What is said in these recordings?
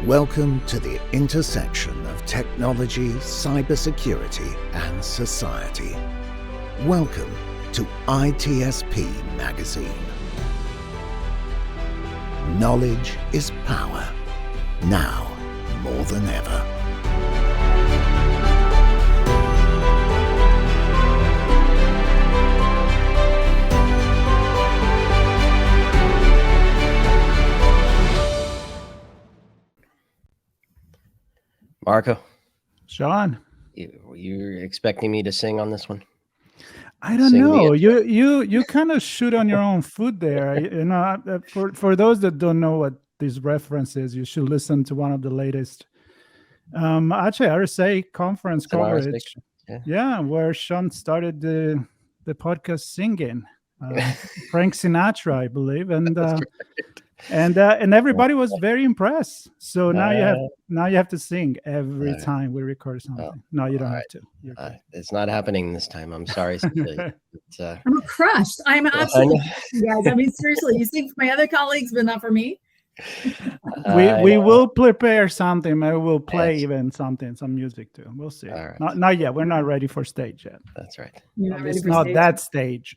Welcome to the intersection of technology, cybersecurity, and society. Welcome to ITSPmagazine. Knowledge is power, now more than ever. Marco, Sean, you're expecting me to sing on this one? I don't know. You kind of shoot on your own foot there. You know, for those that don't know what this reference is, you should listen to one of the latest, actually RSA Conference coverage. Yeah, where Sean started the podcast singing, Frank Sinatra, I believe, and. And everybody was very impressed. So now you have to sing every time we record something. No, you don't have to. It's not happening this time. I'm sorry, Cecilia. I'm crushed. I'm absolutely guys. I mean, seriously, you sing for my other colleagues, but not for me. We will prepare something. Maybe we'll play even some music too. We'll see. Right. Not yet. We're not ready for stage yet. That's right. You're not ready for not stage. That stage.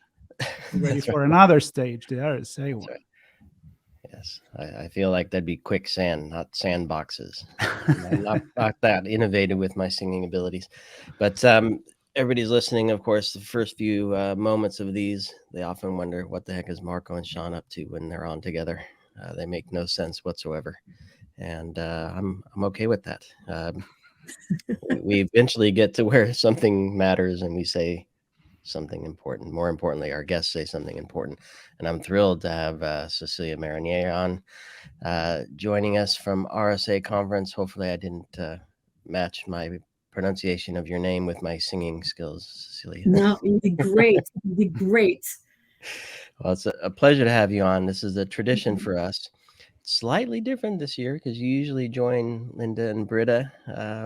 We're ready for another stage. The RSA one. Right. Yes, I feel like that'd be quicksand, not sandboxes. I'm not that innovative with my singing abilities. But everybody's listening, of course, the first few moments of these, they often wonder what the heck is Marco and Sean up to when they're on together. They make no sense whatsoever. And I'm okay with that. We eventually get to where something matters and we say something important. More importantly, our guests say something important. And I'm thrilled to have Cecilia Marinier on joining us from RSA Conference. Hopefully I didn't match my pronunciation of your name with my singing skills, Cecilia. No, you did great. You did great. Well, it's a pleasure to have you on. This is a tradition for us. Slightly different this year because you usually join Linda and Britta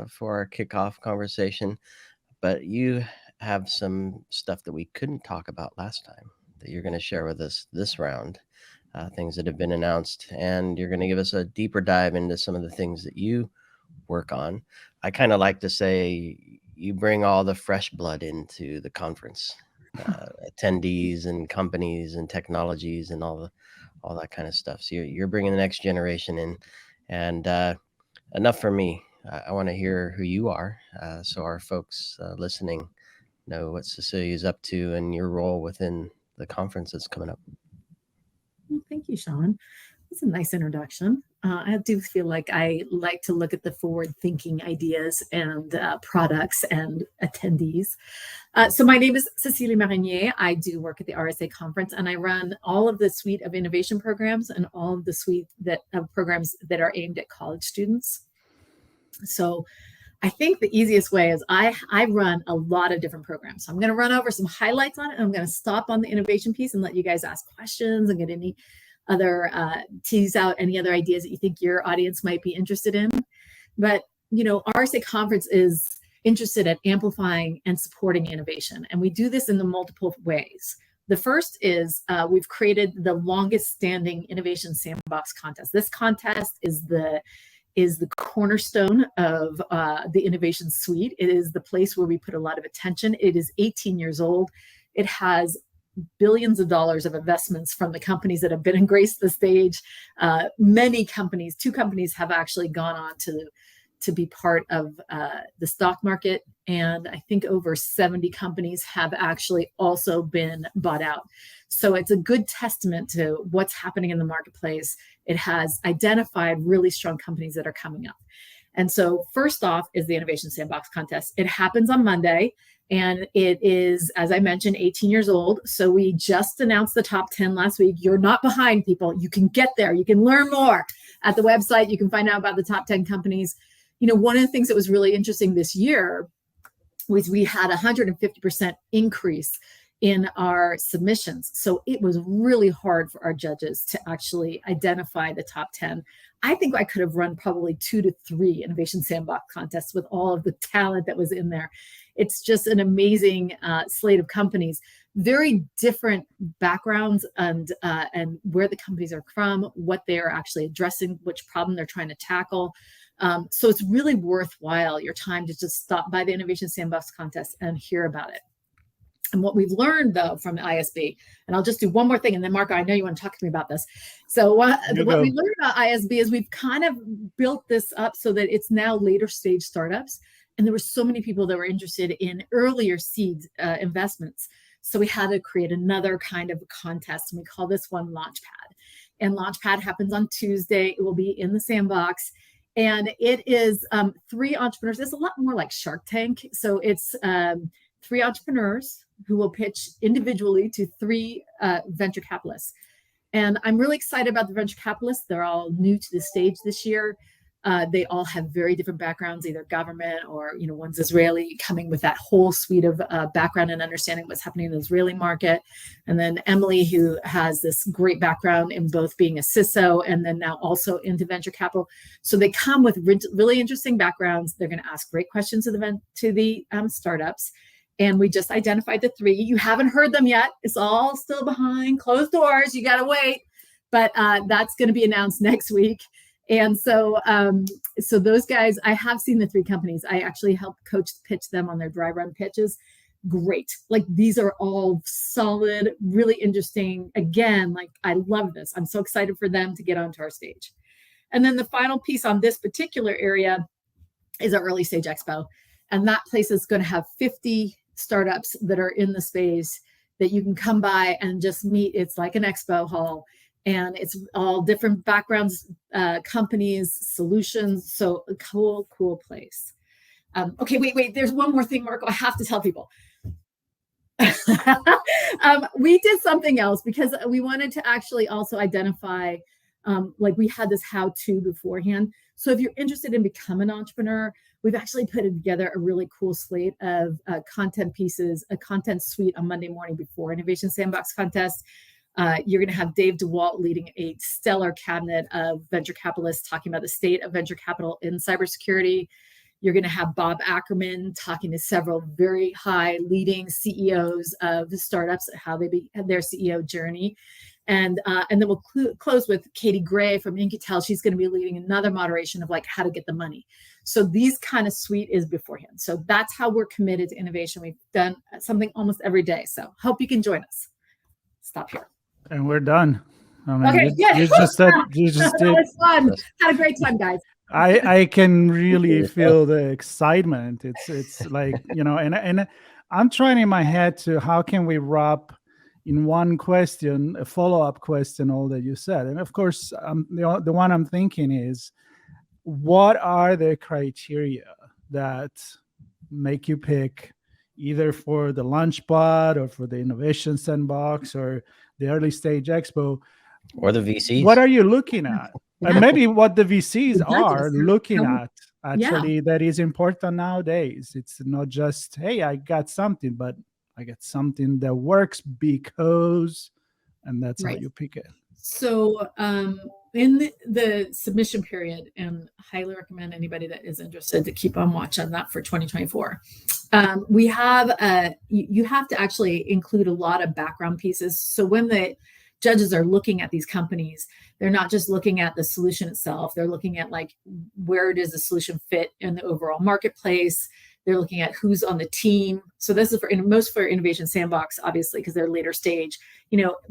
for our kickoff conversation. But you have some stuff that we couldn't talk about last time that you're going to share with us this round, things that have been announced, and you're going to give us a deeper dive into some of the things that you work on. I kind of like to say you bring all the fresh blood into the conference, attendees and companies and technologies and all that kind of stuff. So you're bringing the next generation in, and enough for me. I want to hear who you are, so our folks listening know what Cecilia is up to and your role within the conference that's coming up. Well, thank you, Sean. That's a nice introduction. I do feel like I like to look at the forward-thinking ideas and products and attendees. So my name is Cecilia Marinier. I do work at the RSA Conference, and I run all of the suite of innovation programs and all of the suite of programs that are aimed at college students. So I think the easiest way is I run a lot of different programs. So I'm going to run over some highlights on it. And I'm going to stop on the innovation piece and let you guys ask questions and get any other, tease out any other ideas that you think your audience might be interested in. But, you know, RSA Conference is interested at amplifying and supporting innovation. And we do this in the multiple ways. The first is we've created the longest standing innovation sandbox contest. This contest is the cornerstone of the innovation suite. It is the place where we put a lot of attention. It is 18 years old. It has billions of dollars of investments from the companies that have been and graced the stage. Many companies, 2 companies have actually gone on to be part of the stock market. And I think over 70 companies have actually also been bought out. So it's a good testament to what's happening in the marketplace. It has identified really strong companies that are coming up. And so first off is the Innovation Sandbox Contest. It happens on Monday, and it is, as I mentioned, 18 years old. So we just announced the top 10 last week. You're not behind, people. You can get there. You can learn more at the website. You can find out about the top 10 companies. You know, one of the things that was really interesting this year was we had a 150% increase in our submissions. So it was really hard for our judges to actually identify the top 10. I think I could have run probably 2 to 3 Innovation Sandbox contests with all of the talent that was in there. it's just an amazing slate of companies, very different backgrounds and where the companies are from, what they are actually addressing, which problem they're trying to tackle. So it's really worthwhile your time to just stop by the Innovation Sandbox contest and hear about it. And what we've learned, though, from ISB, and I'll just do one more thing, and then Marco, I know you want to talk to me about this. So what we learned about ISB is we've kind of built this up so that it's now later stage startups. And there were so many people that were interested in earlier seed investments. So we had to create another kind of contest, and we call this one Launchpad. And Launchpad happens on Tuesday. It will be in the Sandbox. And it is 3 entrepreneurs. It's a lot more like Shark Tank. So it's 3 entrepreneurs who will pitch individually to 3 venture capitalists. And I'm really excited about the venture capitalists. They're all new to the stage this year. They all have very different backgrounds, either government or, one's Israeli, coming with that whole suite of background and understanding what's happening in the Israeli market. And then Emily, who has this great background in both being a CISO and then now also into venture capital. So they come with really interesting backgrounds. They're going to ask great questions to the startups. And we just identified the 3. You haven't heard them yet. It's all still behind closed doors. You got to wait. But that's going to be announced next week. And so so those guys, I have seen the 3 companies. I actually helped coach pitch them on their dry run pitches. Great. Like, these are all solid, really interesting. Again, like, I love this. I'm so excited for them to get onto our stage. And then the final piece on this particular area is our early stage expo. And that place is going to have 50 startups that are in the space that you can come by and just meet. It's like an expo hall, and it's all different backgrounds, companies, solutions. So a cool place. Okay, wait. There's one more thing, Marco. I have to tell people. We did something else because we wanted to actually also identify, like, we had this how-to beforehand. So if you're interested in becoming an entrepreneur, we've actually put together a really cool slate of content pieces, a content suite on Monday morning before Innovation Sandbox contest. You're going to have Dave DeWalt leading a stellar cabinet of venture capitalists talking about the state of venture capital in cybersecurity. You're going to have Bob Ackerman talking to several very high leading CEOs of the startups, how they had their CEO journey. And then we'll close with Katie Gray from Incutel. She's going to be leading another moderation of like how to get the money. So these kind of suite is beforehand. So that's how we're committed to innovation. We've done something almost every day. So hope you can join us. Stop here. And we're done. I mean, okay, you just did. It's fun. Had a great time, guys. I can really feel the excitement. It's like, and I'm trying in my head to how can we wrap in one question, a follow-up question, all that you said. And of course, the one I'm thinking is, what are the criteria that make you pick either for the Launchpad or for the Innovation Sandbox or the Early Stage Expo? Or the VCs? What are you looking at? And maybe what the VCs are looking at, actually, that is important nowadays. It's not just, hey, I got something, but I get something that works because, and that's how you pick it. So in the submission period, and highly recommend anybody that is interested to keep on watch on that for 2024. We have, you have to actually include a lot of background pieces. So when the judges are looking at these companies, they're not just looking at the solution itself. They're looking at like, where does the solution fit in the overall marketplace? They're looking at who's on the team. So this is for Innovation Sandbox, obviously, because they're later stage,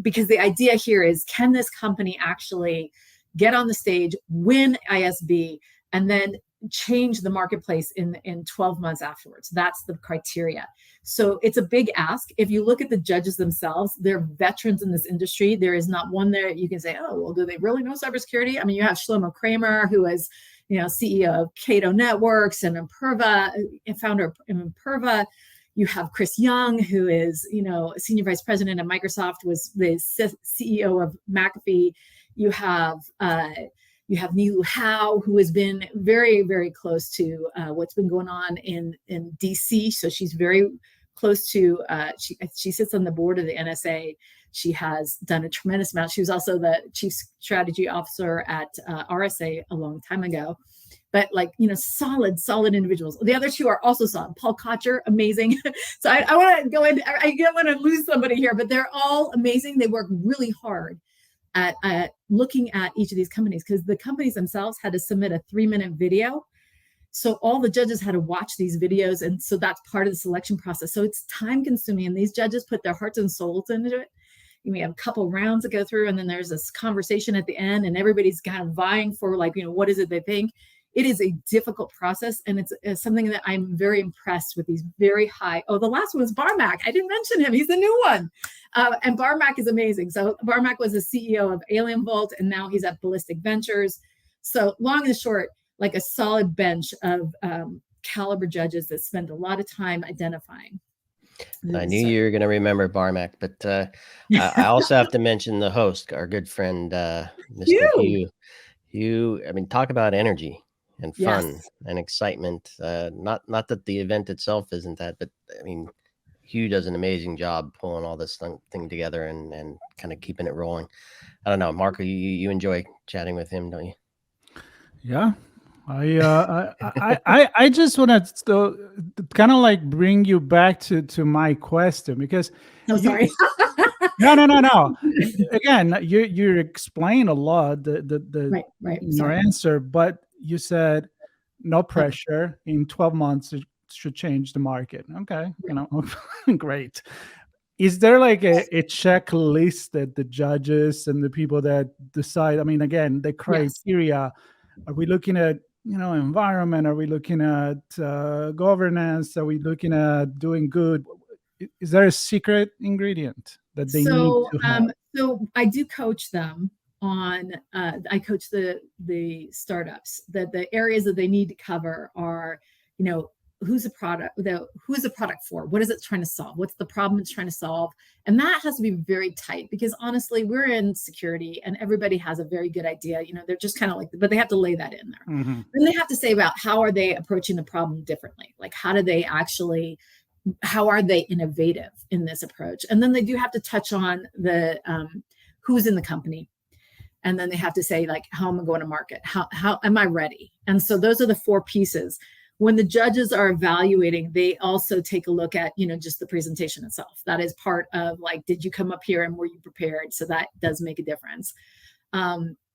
because the idea here is, can this company actually get on the stage, win ISB, and then change the marketplace in 12 months afterwards? That's the criteria. So it's a big ask. If you look at the judges themselves, they're veterans in this industry. There is not one there you can say, oh, well, do they really know cybersecurity? I mean, you have Shlomo Kramer, who is CEO of Cato Networks and Imperva, founder of Imperva. You have Chris Young, who is, senior vice president of Microsoft, was the CEO of McAfee. You have Nilu Hao, who has been very, very close to what's been going on in DC. So she's very close to, she sits on the board of the NSA. She has done a tremendous amount. She was also the chief strategy officer at RSA a long time ago. but like, solid individuals. The other two are also solid. Paul Kocher, amazing. So I want to go in, I don't want to lose somebody here, but they're all amazing. They work really hard at looking at each of these companies, because the companies themselves had to submit a 3-minute video. So all the judges had to watch these videos. And so that's part of the selection process. So it's time consuming, and these judges put their hearts and souls into it. We have a couple rounds to go through, and then there's this conversation at the end, and everybody's kind of vying for like, what is it they think? It is a difficult process, and it's something that I'm very impressed with, these very high. Oh, the last one was Barmack. I didn't mention him. He's the new one. And Barmack is amazing. So Barmack was the CEO of Alien Vault, and now he's at Ballistic Ventures. So long and short, like a solid bench of caliber judges that spend a lot of time identifying. I knew you were going to remember Barmack, but I also have to mention the host, our good friend, Mr. Hugh. I mean, talk about energy and fun and excitement. Not that the event itself isn't that, but I mean, Hugh does an amazing job pulling all this thing together and kind of keeping it rolling. I don't know, Marco, you enjoy chatting with him, don't you? Yeah. I just want to kind of like bring you back to my question, because sorry. No. Again, you explain a lot the right. your answer, but you said no pressure. In 12 months it should change the market. Okay, great. Is there like a checklist that the judges and the people that decide? I mean, again, the criteria. Are we looking at environment? Are we looking at governance? Are we looking at doing good? Is there a secret ingredient that they need to have? So I do coach them on. I coach the startups that the areas that they need to cover are, who's the product for? What is it trying to solve? What's the problem it's trying to solve? And that has to be very tight, because honestly, we're in security and everybody has a very good idea. They're just kind of like, but they have to lay that in there. Mm-hmm. Then they have to say about how are they approaching the problem differently? Like, how are they innovative in this approach? And then they do have to touch on the who's in the company. And then they have to say, like, how am I going to market? How am I ready? And so those are the 4 pieces. When the judges are evaluating, they also take a look at, just the presentation itself. That is part of like, did you come up here and were you prepared? So that does make a difference.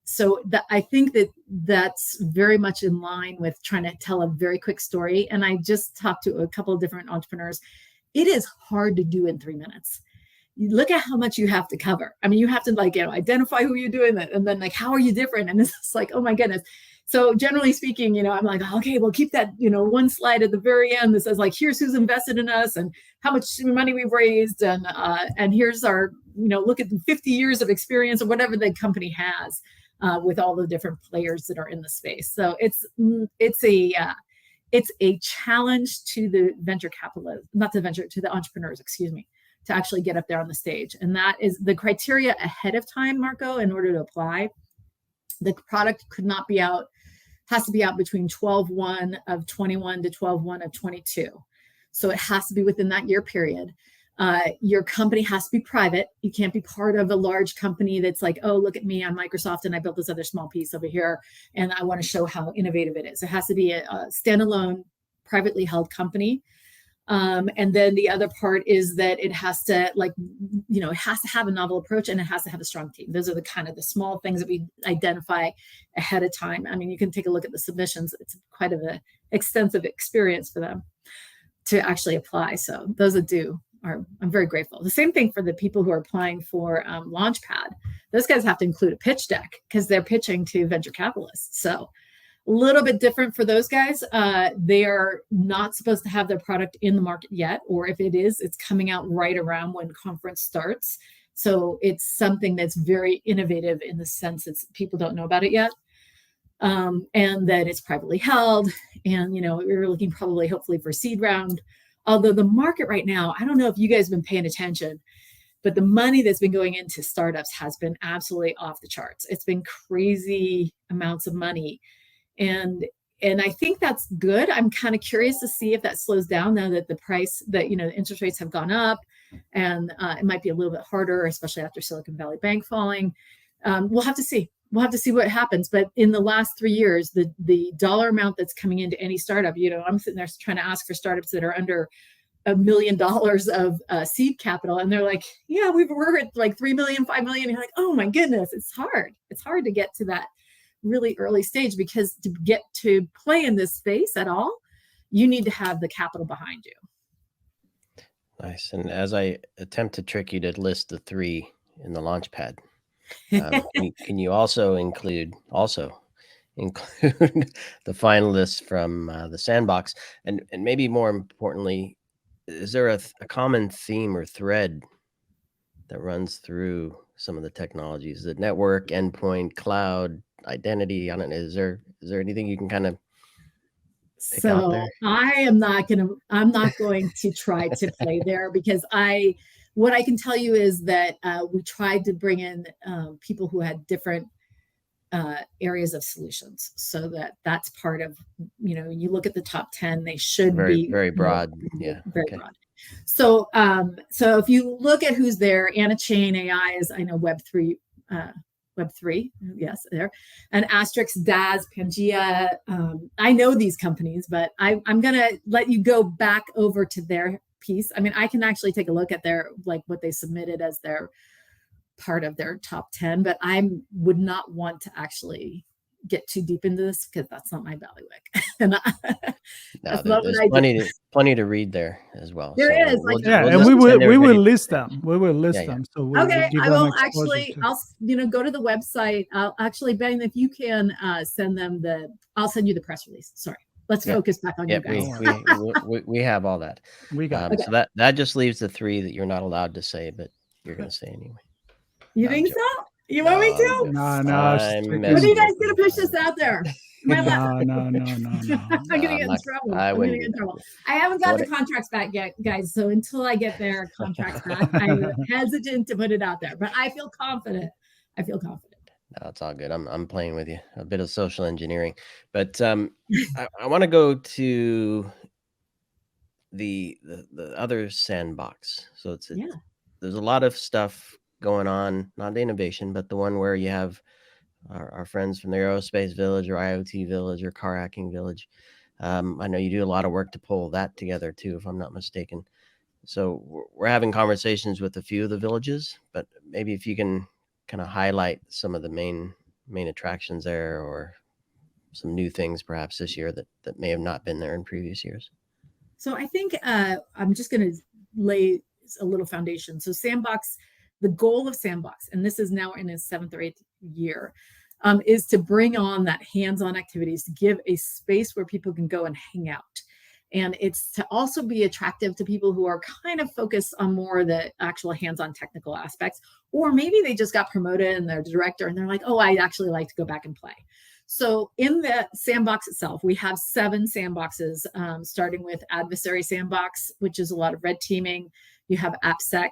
So I think that's very much in line with trying to tell a very quick story. And I just talked to a couple of different entrepreneurs. It is hard to do in 3 minutes. You look at how much you have to cover. I mean, you have to identify who you're doing it, and then like, how are you different? And it's like, oh my goodness. So generally speaking, I'm like, okay, we'll keep that, one slide at the very end that says like, here's who's invested in us and how much money we've raised. And here's our, look at the 50 years of experience or whatever the company has with all the different players that are in the space. So it's a challenge to the venture capitalists, to the entrepreneurs, to actually get up there on the stage. And that is the criteria ahead of time, Marco, in order to apply. The product has to be out between 12/1 of 21 to 12/1 of 22. So it has to be within that year period. Your company has to be private. You can't be part of a large company that's like, oh, look at me, I'm Microsoft and I built this other small piece over here and I want to show how innovative it is. It has to be a standalone, privately held company. And then the other part is that it has to it has to have a novel approach and it has to have a strong team. Those are the kind of the small things that we identify ahead of time. I mean, you can take a look at the submissions. It's quite an extensive experience for them to actually apply. So those that do I'm very grateful. The same thing for the people who are applying for Launchpad. Those guys have to include a pitch deck because they're pitching to venture capitalists. So a little bit different for those guys. They are not supposed to have their product in the market yet, or if it is, it's coming out right around when conference starts. So it's something that's very innovative in the sense that people don't know about it yet, and that it's privately held. And we're looking hopefully for seed round. Although the market right now, I don't know if you guys have been paying attention, but the money that's been going into startups has been absolutely off the charts. It's been crazy amounts of money. And I think that's good. I'm kind of curious to see if that slows down now that the price that, the interest rates have gone up, and it might be a little bit harder, especially after Silicon Valley Bank falling. We'll have to see. we'll have to see what happens. But in the last 3 years, the dollar amount that's coming into any startup, I'm sitting there trying to ask for startups that are under $1 million of seed capital. And they're like, yeah, we're at like 3 million, 5 million. You're like, oh my goodness, it's hard. It's hard to get to that really early stage, because to get to play in this space at all, you need to have the capital behind you. Nice. And as I attempt to trick you to list the 3 in the launch pad, can you also include the finalists from the sandbox, and maybe more importantly, is there a common theme or thread that runs through some of the technologies, the network, endpoint, cloud, identity? I don't know. Is there anything you can kind of pick out there? I'm not going to try to play there, because what I can tell you is that we tried to bring in people who had different areas of solutions, so that's part of, you look at the top 10, they should be very broad. Very broad. So if you look at who's there, Chain AI is, I know, Web3, yes, there, and Asterix, DAS, Pangea. I know these companies, but I'm going to let you go back over to their piece. I mean, I can actually take a look at what they submitted as their part of their top 10, but I would not want to actually get too deep into this, because that's not my bailiwick. And there's plenty to read there as well. There is. And we will list them. We will list them. So okay, I will actually. I'll go to the website. I'll actually, Ben, if you can send them I'll send you the press release. Sorry. Let's focus back on you guys. We have all that. We got it. So that just leaves the 3 that you're not allowed to say, but you're going to say anyway. You think so? You want me to? No. When are you guys going to push this out there? No. I'm going to get in trouble. I haven't got the contracts back yet, guys. So until I get their contracts back, I'm hesitant to put it out there. But I feel confident. No, it's all good. I'm playing with you. A bit of social engineering. But I want to go to the other sandbox. So there's a lot of stuff going on, not innovation, but the one where you have our friends from the aerospace village or IoT village or car hacking village. I know you do a lot of work to pull that together too, if I'm not mistaken. So we're having conversations with a few of the villages, but maybe if you can kind of highlight some of the main attractions there, or some new things perhaps this year that may have not been there in previous years. So I think I'm just going to lay a little foundation. So Sandbox, the goal of Sandbox, and this is now in its 7th or 8th year, is to bring on that hands-on activities, to give a space where people can go and hang out. And it's to also be attractive to people who are kind of focused on more of the actual hands-on technical aspects, or maybe they just got promoted and they're director and they're like, oh, I'd actually like to go back and play. So in the sandbox itself, we have 7 sandboxes, starting with Adversary Sandbox, which is a lot of red teaming. You have AppSec,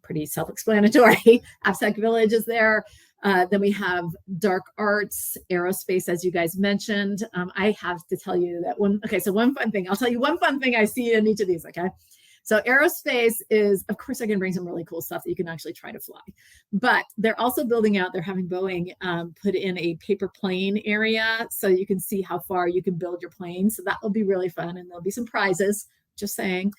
pretty self-explanatory. AppSec Village is there. Then we have Dark Arts, Aerospace, as you guys mentioned. I have to tell you that one fun thing. I'll tell you one fun thing I see in each of these, okay? So Aerospace is, of course, I can bring some really cool stuff that you can actually try to fly. But they're also building out, they're having Boeing put in a paper plane area so you can see how far you can build your plane. So that will be really fun, and there'll be some prizes, just saying.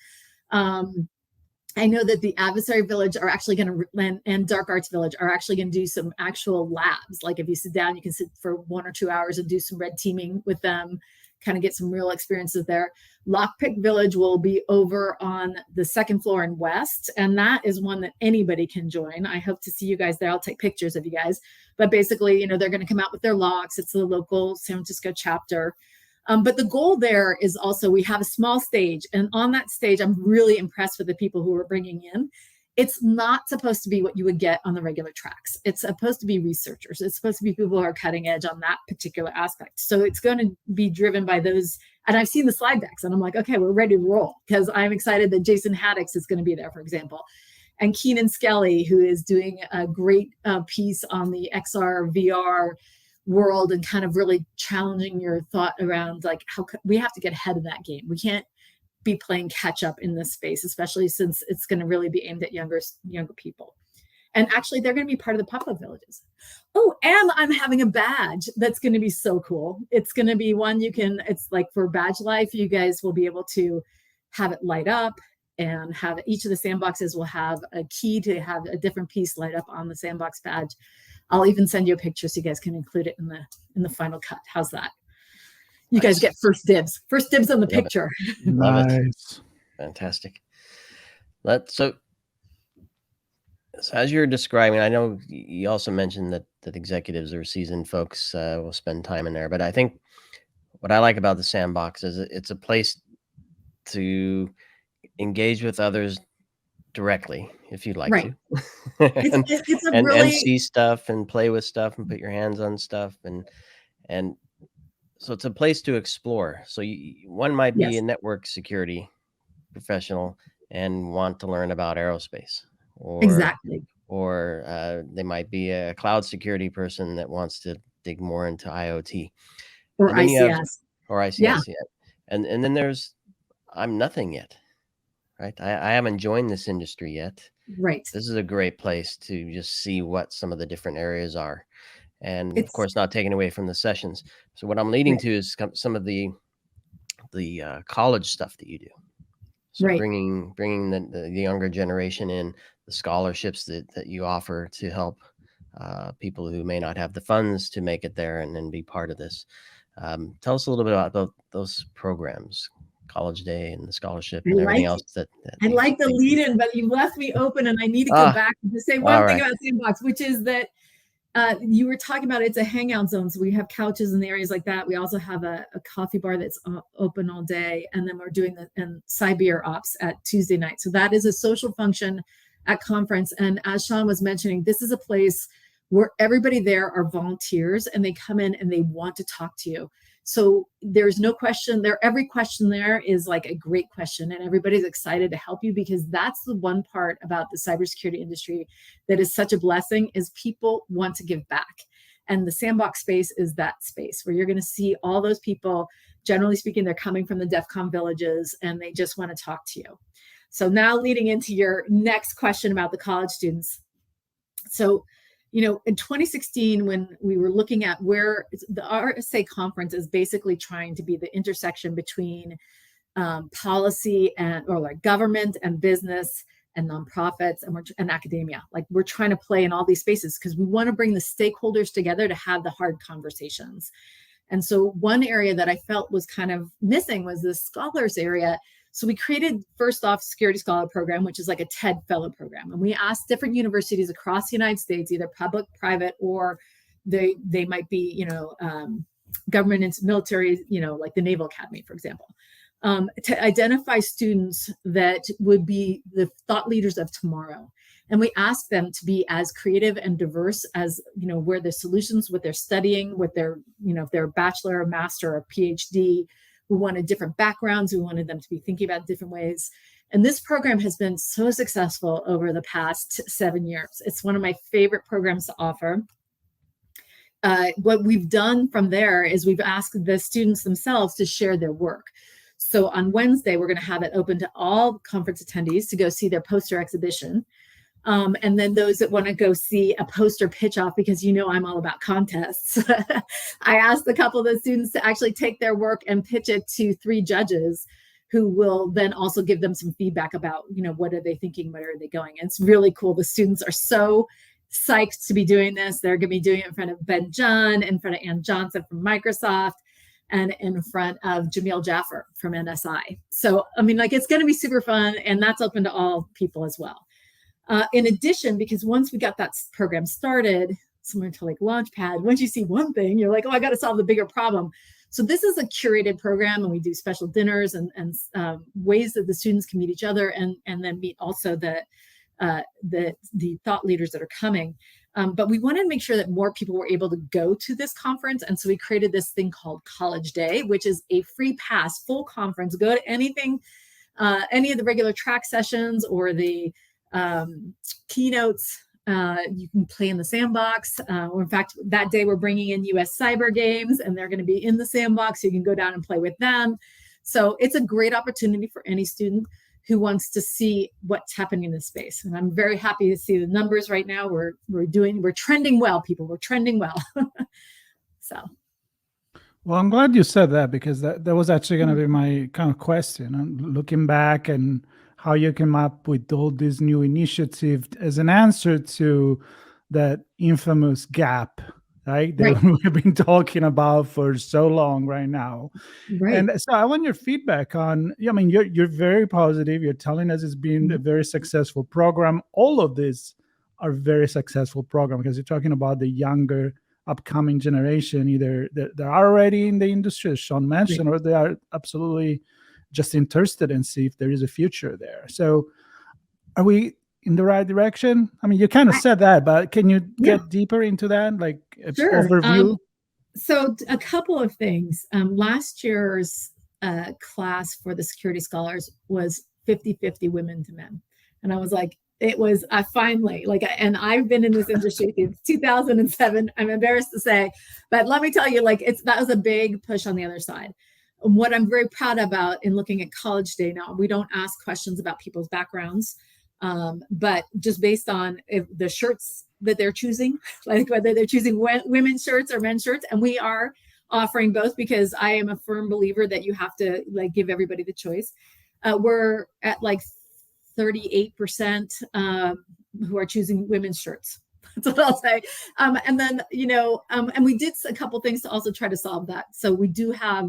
I know that the Adversary Village are actually going to, and Dark Arts Village are actually going to do some actual labs. Like if you sit down, you can sit for 1 or 2 hours and do some red teaming with them, kind of get some real experiences there. Lockpick Village will be over on the 2nd floor in West, and that is one that anybody can join. I hope to see you guys there. I'll take pictures of you guys. But basically, they're going to come out with their locks. It's the local San Francisco chapter. But the goal there is also, we have a small stage, and on that stage, I'm really impressed with the people who we're bringing in. It's not supposed to be what you would get on the regular tracks. It's supposed to be researchers. It's supposed to be people who are cutting edge on that particular aspect. So it's going to be driven by those. And I've seen the slide decks and I'm like, okay, we're ready to roll, because I'm excited that Jason Haddix is going to be there, for example. And Keenan Skelly, who is doing a great piece on the XR, VR world, and kind of really challenging your thought around like how we have to get ahead of that game. We can't be playing catch up in this space, especially since it's going to really be aimed at younger people. And actually, they're going to be part of the pop-up villages. Oh, and I'm having a badge that's going to be so cool. It's going to be one it's like for badge life, you guys will be able to have it light up, and have each of the sandboxes will have a key to have a different piece light up on the sandbox badge. I'll even send you a picture so you guys can include it in the final cut. How's that? You guys get first dibs on the picture. Nice. Fantastic. So as you're describing, I know you also mentioned that executives or seasoned folks will spend time in there, but I think what I like about the sandbox is it's a place to engage with others directly if you'd like to. and see stuff and play with stuff and put your hands on stuff, and so it's a place to explore. So one might be a network security professional and want to learn about aerospace, or they might be a cloud security person that wants to dig more into IoT or ICS. Yeah. And then there's I'm nothing yet, right? I haven't joined this industry yet. Right. This is a great place to just see what some of the different areas are, and of course not taking away from the sessions. So what I'm leading to is some of the college stuff that you do. So bringing the younger generation in, the scholarships that you offer to help people who may not have the funds to make it there and then be part of this. Tell us a little bit about those programs, College Day and the scholarship and everything else. I like the lead-in, but you left me open, and I need to go back to say one thing about Sandbox, which is that you were talking about it's a hangout zone. So we have couches in the areas like that. We also have a coffee bar that's open all day. And then we're doing the Cyber Ops at Tuesday night. So that is a social function at conference. And as Sean was mentioning, this is a place where everybody there are volunteers, and they come in and they want to talk to you. So there's no question there. Every question there is like a great question, and everybody's excited to help you, because that's the one part about the cybersecurity industry that is such a blessing, is people want to give back. And the sandbox space is that space where you're going to see all those people. Generally speaking, they're coming from the DEF CON villages, and they just want to talk to you. So now leading into your next question about the college students. So, in 2016, when we were looking at where the RSA Conference is basically trying to be the intersection between policy or like government and business and nonprofits and academia. Like, we're trying to play in all these spaces because we want to bring the stakeholders together to have the hard conversations. And so one area that I felt was kind of missing was the scholars area. So we created, first off, Security Scholar Program, which is like a TED Fellow program. And we asked different universities across the United States, either public, private, or they might be, government and military, like the Naval Academy, for example, to identify students that would be the thought leaders of tomorrow. And we asked them to be as creative and diverse as, where their solutions, what they're studying, what their, if they're a bachelor, a master, or PhD. We wanted different backgrounds. We wanted them to be thinking about different ways. And this program has been so successful over the past 7 years. It's one of my favorite programs to offer. What we've done from there is we've asked the students themselves to share their work. So on Wednesday, we're going to have it open to all conference attendees to go see their poster exhibition. And then those that want to go see a poster pitch off, because I'm all about contests. I asked a couple of the students to actually take their work and pitch it to 3 judges who will then also give them some feedback about, what are they thinking? Where are they going? And it's really cool. The students are so psyched to be doing this. They're going to be doing it in front of Ben John, in front of Ann Johnson from Microsoft, and in front of Jamil Jaffer from NSI. So, it's going to be super fun, and that's open to all people as well. In addition, because once we got that program started, similar to like Launchpad, once you see one thing, you're like, oh, I got to solve the bigger problem. So this is a curated program, and we do special dinners and ways that the students can meet each other and then meet also the thought leaders that are coming. But we wanted to make sure that more people were able to go to this conference. And so we created this thing called College Day, which is a free pass, full conference. Go to anything, any of the regular track sessions or the keynotes. You can play in the sandbox. Or in fact, that day we're bringing in US Cyber Games, and they're going to be in the sandbox. So you can go down and play with them. So it's a great opportunity for any student who wants to see what's happening in this space. And I'm very happy to see the numbers right now. We're trending well, people. We're trending well. So. Well, I'm glad you said that, because that was actually going to be my kind of question. And looking back and how you came up with all this new initiative as an answer to that infamous gap, right? That we've been talking about for so long right now. Right. And so I want your feedback on, I mean, you're very positive. You're telling us it's been a very successful program. All of these are very successful program, because you're talking about the younger upcoming generation, either they're already in the industry, as Sean mentioned, or they are absolutely just interested in see if there is a future there. So are we in the right direction? I mean, you kind of said that, but can you get deeper into that, like overview? So a couple of things. Last year's class for the security scholars was 50-50 women to men. And I was like, I finally, and I've been in this industry since 2007. I'm embarrassed to say, but let me tell you, that was a big push on the other side. What I'm very proud about in looking at College Day now, we don't ask questions about people's backgrounds, but just based on the shirts that they're choosing, like whether they're choosing women's shirts or men's shirts. And we are offering both, because I am a firm believer that you have to give everybody the choice. We're at 38% who are choosing women's shirts. That's what I'll say. And then, and we did a couple things to also try to solve that. So we do have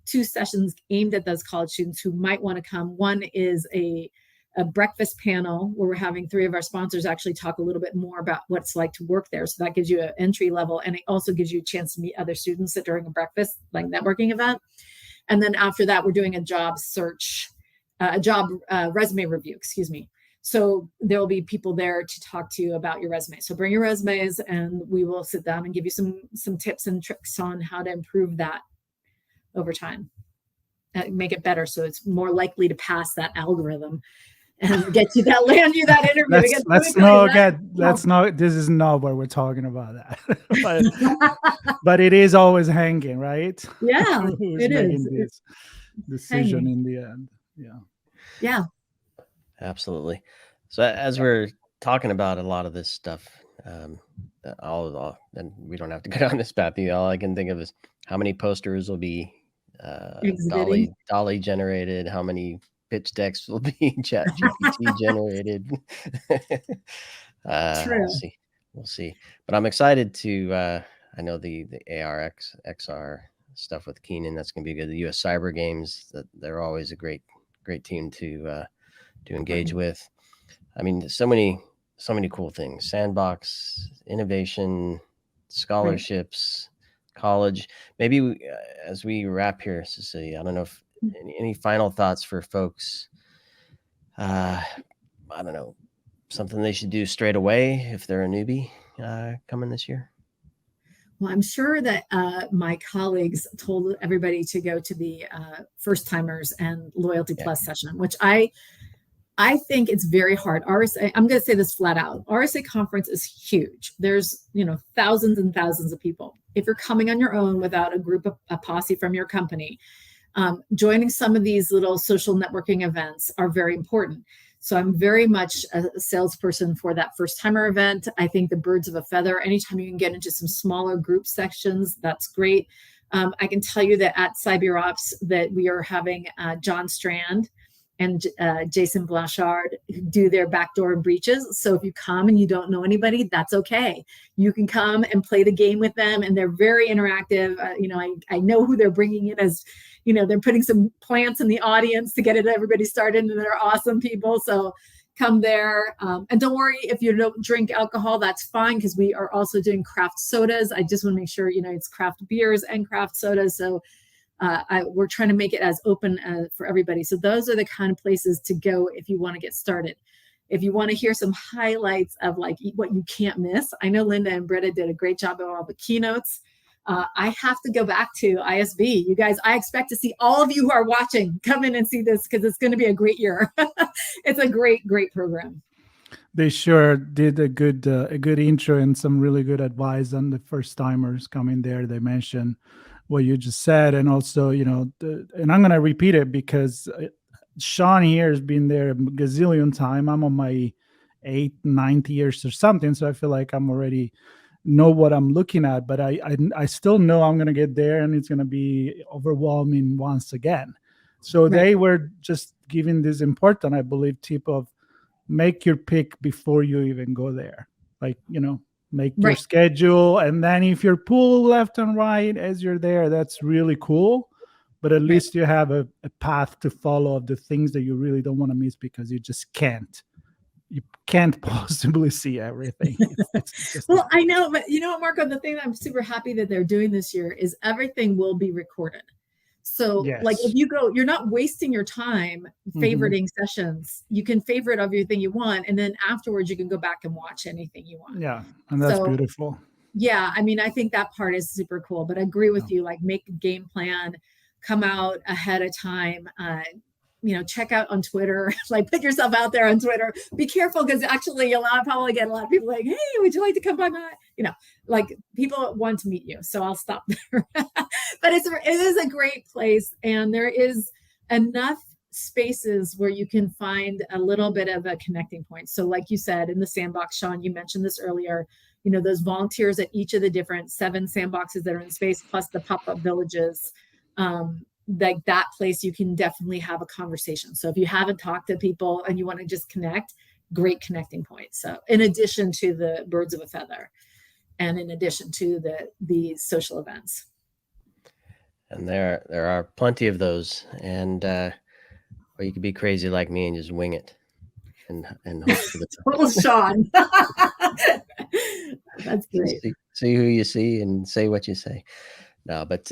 2 sessions aimed at those college students who might want to come. One is a breakfast panel where we're having 3 of our sponsors actually talk a little bit more about what it's like to work there. So that gives you an entry level, and it also gives you a chance to meet other students during a breakfast, networking event. And then after that, we're doing a job search, resume review, excuse me. So there will be people there to talk to you about your resume. So bring your resumes, and we will sit down and give you some tips and tricks on how to improve that over time, make it better, so it's more likely to pass that algorithm and land you that interview. This is not what we're talking about that. but it is always hanging, right? Yeah, it is. This decision hanging in the end. Yeah, absolutely. So as we're talking about a lot of this stuff, and we don't have to go down this path. All I can think of is how many posters will be Dolly generated, how many pitch decks will be ChatGPT generated. True. We'll see. But I'm excited to. I know the ARXR stuff with Keenan. That's going to be good. The U.S. Cyber Games. They're always a great team to engage with. I mean, so many cool things. Sandbox, innovation, scholarships, college. Maybe as we wrap here, Cecilia, I don't know if any final thoughts for folks. I don't know, something they should do straight away if they're a newbie coming this year. Well, I'm sure that my colleagues told everybody to go to the First Timers and Loyalty Plus session, which I think it's very hard. RSA, I'm going to say this flat out. RSA Conference is huge. There's, thousands and thousands of people. If you're coming on your own without a posse from your company, joining some of these little social networking events are very important. So I'm very much a salesperson for that First Timer event. I think the birds of a feather, anytime you can get into some smaller group sections, that's great. I can tell you that at CyberOps that we are having John Strand and Jason Blanchard do their backdoor breaches. So if you come and you don't know anybody, that's okay. You can come and play the game with them, and they're very interactive. I know who they're bringing in as, they're putting some plants in the audience to get everybody started, and they're awesome people. So come there. And don't worry if you don't drink alcohol, that's fine, because we are also doing craft sodas. I just want to make sure, it's craft beers and craft sodas. So we're trying to make it as open for everybody. So those are the kind of places to go if you want to get started. If you want to hear some highlights of what you can't miss, I know Linda and Britta did a great job of all the keynotes. I have to go back to ISB. You guys, I expect to see all of you who are watching come in and see this, because it's going to be a great year. It's a great program. They sure did a good intro and some really good advice on the first timers coming there. They mentioned what you just said, and also, and I'm going to repeat it because Sean here has been there a gazillion time. I'm on my 8th, 9th years or something. So I feel like I'm already know what I'm looking at, but I still know I'm going to get there and it's going to be overwhelming once again. So they were just giving this important, I believe, tip of make your pick before you even go there. Like, make your schedule. And then if you're pulled left and right as you're there, that's really cool. But at least you have a path to follow of the things that you really don't want to miss because you just can't. You can't possibly see everything. It's just well, I know, but you know what, Marco, the thing that I'm super happy that they're doing this year is everything will be recorded. So like if you go, you're not wasting your time favoriting sessions. You can favorite everything you want. And then afterwards you can go back and watch anything you want. Yeah. And that's beautiful. Yeah. I mean, I think that part is super cool, but I agree with you, like make a game plan, come out ahead of time, check out on Twitter, like put yourself out there on Twitter. Be careful because actually you'll probably get a lot of people like, hey, would you like to come by my, like people want to meet you. So I'll stop there. But it is a great place. And there is enough spaces where you can find a little bit of a connecting point. So like you said, in the sandbox, Sean, you mentioned this earlier, those volunteers at each of the different 7 sandboxes that are in space, plus the pop-up villages, like that place, you can definitely have a conversation. So if you haven't talked to people and you want to just connect, great connecting point. So in addition to the birds of a feather and in addition to the social events. And there are plenty of those. And or you could be crazy like me and just wing it and hope for the Well, Sean. That's great. See who you see and say what you say. No, but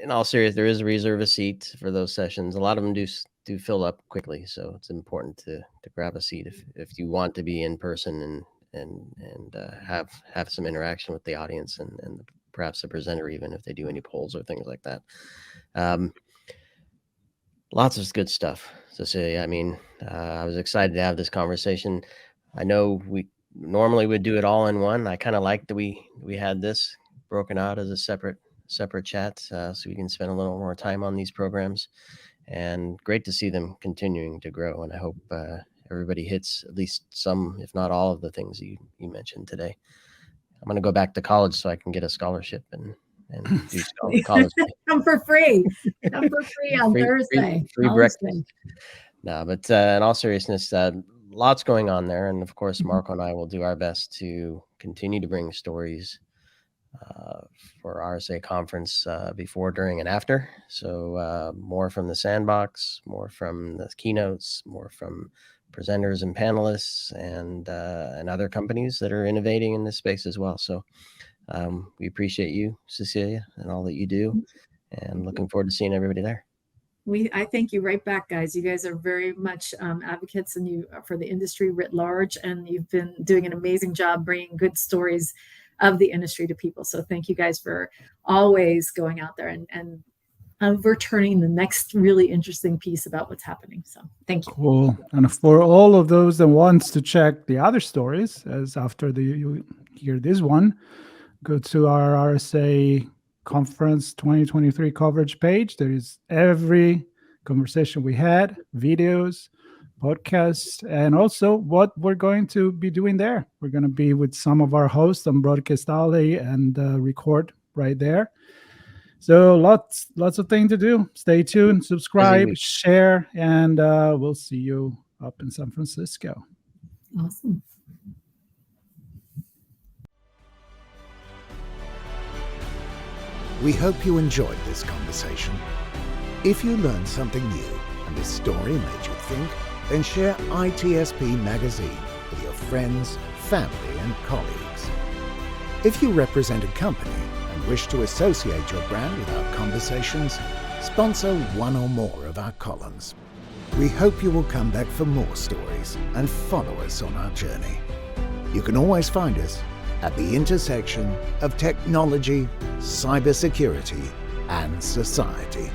in all seriousness, there is a reserve a seat for those sessions. A lot of them do fill up quickly, so it's important to grab a seat if you want to be in person and have some interaction with the audience and perhaps the presenter, even if they do any polls or things like that. Lots of good stuff, Cecilia. I mean, I was excited to have this conversation. I know we normally would do it all in one. I kind of like that we had this broken out as a separate chat, so we can spend a little more time on these programs, and great to see them continuing to grow. And I hope everybody hits at least some, if not all, of the things you mentioned today. I'm going to go back to college so I can get a scholarship and do college. Come for free on Thursday. Free breakfast. No, but in all seriousness, lots going on there. And of course, Marco and I will do our best to continue to bring stories for RSA Conference before, during, and after. So more from the sandbox, more from the keynotes, more from presenters and panelists and other companies that are innovating in this space as well. So we appreciate you, Cecilia, and all that you do, and looking forward to seeing everybody there. I thank you right back, guys. You guys are very much advocates and you for the industry writ large, and you've been doing an amazing job bringing good stories of the industry to people. So thank you guys for always going out there and returning the next really interesting piece about what's happening. So thank you. Cool. And for all of those that wants to check the other stories, as after you hear this one, go to our RSA Conference 2023 coverage page. There is every conversation we had, videos, podcasts, and also what we're going to be doing there. We're going to be with some of our hosts on Broadcast Alley and record right there. So lots of things to do. Stay tuned, subscribe, share, and we'll see you up in San Francisco. Awesome. We hope you enjoyed this conversation. If you learned something new and this story made you think, then share ITSPmagazine with your friends, family, and colleagues. If you represent a company and wish to associate your brand with our conversations, sponsor one or more of our columns. We hope you will come back for more stories and follow us on our journey. You can always find us at the intersection of technology, cybersecurity, and society.